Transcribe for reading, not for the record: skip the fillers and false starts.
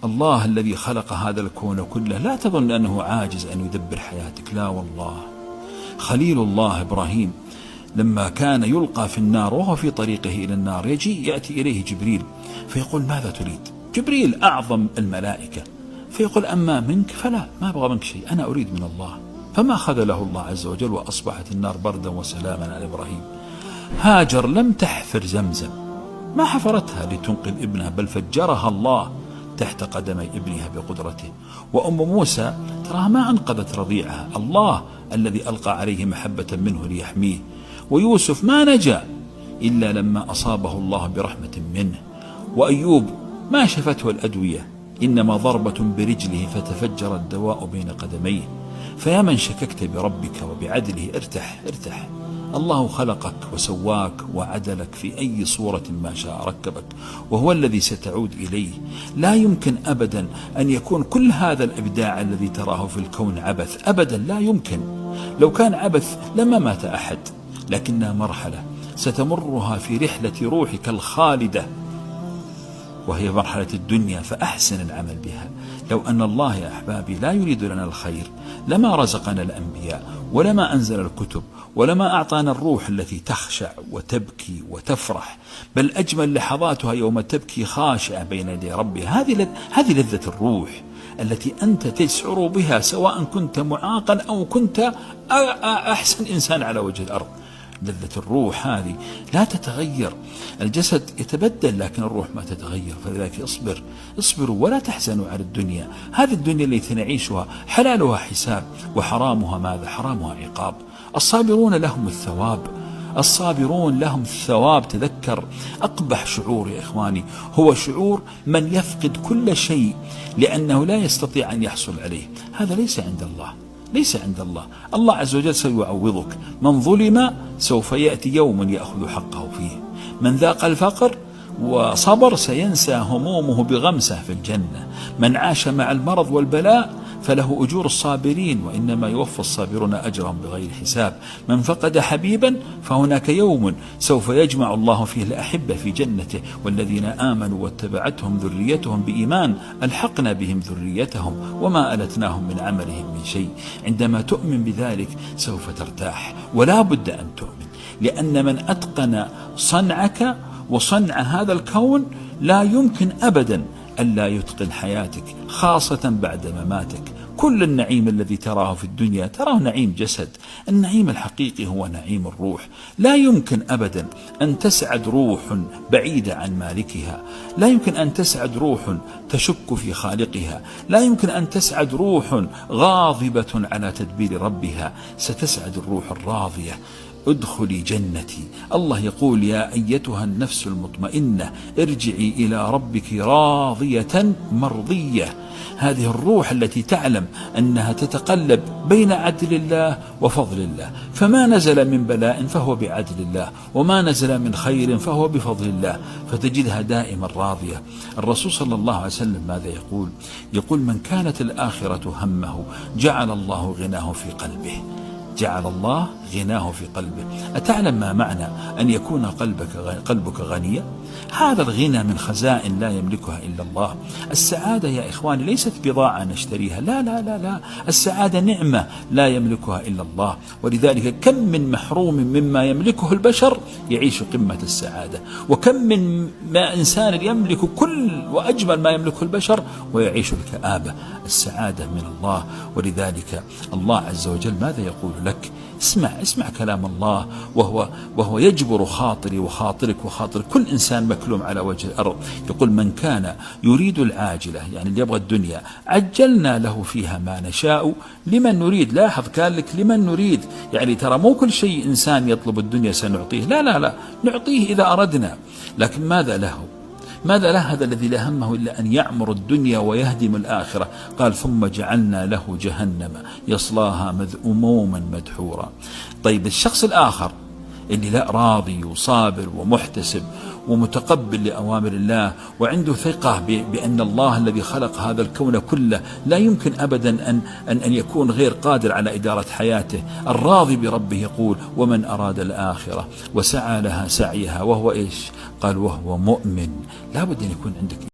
الله الذي خلق هذا الكون كله، لا تظن أنه عاجز أن يدبر حياتك، لا والله. خليل الله إبراهيم لما كان يلقى في النار وهو في طريقه إلى النار يأتي إليه جبريل فيقول: ماذا تريد؟ جبريل أعظم الملائكة، فيقول: أما منك فلا، ما أبغى منك شيء، أنا أريد من الله. فما خذله الله عز وجل، وأصبحت النار بردا وسلاما على إبراهيم. هاجر لم تحفر زمزم، ما حفرتها لتنقذ ابنها، بل فجرها الله تحت قدمي ابنها بقدرته. وأم موسى تراها ما أنقذت رضيعها، الله الذي ألقى عليه محبة منه ليحميه. ويوسف ما نجا إلا لما أصابه الله برحمة منه. وأيوب ما شفته الأدوية، إنما ضربة برجله فتفجر الدواء بين قدميه. فيا من شككت بربك وبعدله ارتاح ارتاح، الله خلقك وسواك وعدلك في أي صورة ما شاء ركبك، وهو الذي ستعود إليه. لا يمكن أبدا أن يكون كل هذا الإبداع الذي تراه في الكون عبث، أبدا لا يمكن. لو كان عبث لما مات أحد، لكنها مرحلة ستمرها في رحلة روحك الخالدة، وهي مرحلة الدنيا، فأحسن العمل بها. لو أن الله يا أحبابي لا يريد لنا الخير لما رزقنا الأنبياء، ولما أنزل الكتب، ولما أعطانا الروح التي تخشع وتبكي وتفرح، بل أجمل لحظاتها يوم تبكي خاشعة بين يدي ربها. هذه لذة الروح التي أنت تشعر بها سواء كنت معاقا أو كنت أحسن إنسان على وجه الأرض. لذة الروح هذه لا تتغير، الجسد يتبدل لكن الروح ما تتغير. فلذلك اصبروا ولا تحزنوا على الدنيا. هذه الدنيا التي نعيشها حلالها حساب، وحرامها ماذا؟ حرامها عقاب. الصابرون لهم الثواب، الصابرون لهم الثواب. تذكر أقبح شعور يا إخواني هو شعور من يفقد كل شيء لأنه لا يستطيع أن يحصل عليه. هذا ليس عند الله، ليس عند الله. الله عز وجل سيعوضك. من ظلم سوف يأتي يوم يأخذ حقه فيه. من ذاق الفقر وصبر سينسى همومه بغمسة في الجنة. من عاش مع المرض والبلاء فله أجور الصابرين، وإنما يوفى الصابرون أجرهم بغير حساب. من فقد حبيبا فهناك يوم سوف يجمع الله فيه الأحبة في جنته، والذين آمنوا واتبعتهم ذريتهم بإيمان ألحقنا بهم ذريتهم وما ألتناهم من عملهم من شيء. عندما تؤمن بذلك سوف ترتاح، ولا بد أن تؤمن، لأن من أتقن صنعك وصنع هذا الكون لا يمكن أبدا ألا يتقن حياتك، خاصة بعد مماتك. كل النعيم الذي تراه في الدنيا تراه نعيم جسد، النعيم الحقيقي هو نعيم الروح. لا يمكن أبدا أن تسعد روح بعيدة عن مالكها، لا يمكن أن تسعد روح تشك في خالقها، لا يمكن أن تسعد روح غاضبة على تدبير ربها. ستسعد الروح الراضية. ادخلي جنتي. الله يقول: يا أيتها النفس المطمئنة ارجعي إلى ربك راضية مرضية. هذه الروح التي تعلم أنها تتقلب بين عدل الله وفضل الله، فما نزل من بلاء فهو بعدل الله، وما نزل من خير فهو بفضل الله، فتجدها دائما راضية. الرسول صلى الله عليه وسلم ماذا يقول؟ يقول: من كانت الآخرة همه جعل الله غناه في قلبه. جعل الله غناه في قلبه. أتعلم ما معنى أن يكون قلبك غنيا؟ هذا الغنى من خزائن لا يملكها إلا الله. السعادة يا إخواني ليست بضاعة نشتريها، لا لا لا لا، السعادة نعمة لا يملكها إلا الله. ولذلك كم من محروم مما يملكه البشر يعيش قمة السعادة، وكم من إنسان يملك كل وأجمل ما يملكه البشر ويعيش الكآبة. السعادة من الله. ولذلك الله عز وجل ماذا يقول لك؟ اسمع كلام الله، وهو يجبر خاطري وخاطرك وخاطر كل إنسان مكلوم على وجه الأرض. يقول: من كان يريد العاجلة، يعني اللي يبغى الدنيا، عجلنا له فيها ما نشاء لمن نريد. لاحظ قال لك لمن نريد، يعني ترى مو كل شيء إنسان يطلب الدنيا سنعطيه، لا لا لا، نعطيه إذا أردنا. لكن ماذا له؟ ماذا له هذا الذي لا همه إلا أن يعمر الدنيا ويهدم الآخرة؟ قال: ثم جعلنا له جهنم يصلاها مذءوما مدحورا. طيب الشخص الآخر اللي لا راضي وصابر ومحتسب ومتقبل لأوامر الله وعنده ثقة بأن الله الذي خلق هذا الكون كله لا يمكن أبدا أن يكون غير قادر على إدارة حياته، الراضي بربه، يقول: ومن أراد الآخرة وسعى لها سعيها وهو إيش؟ قال: وهو مؤمن. لا بد أن يكون عندك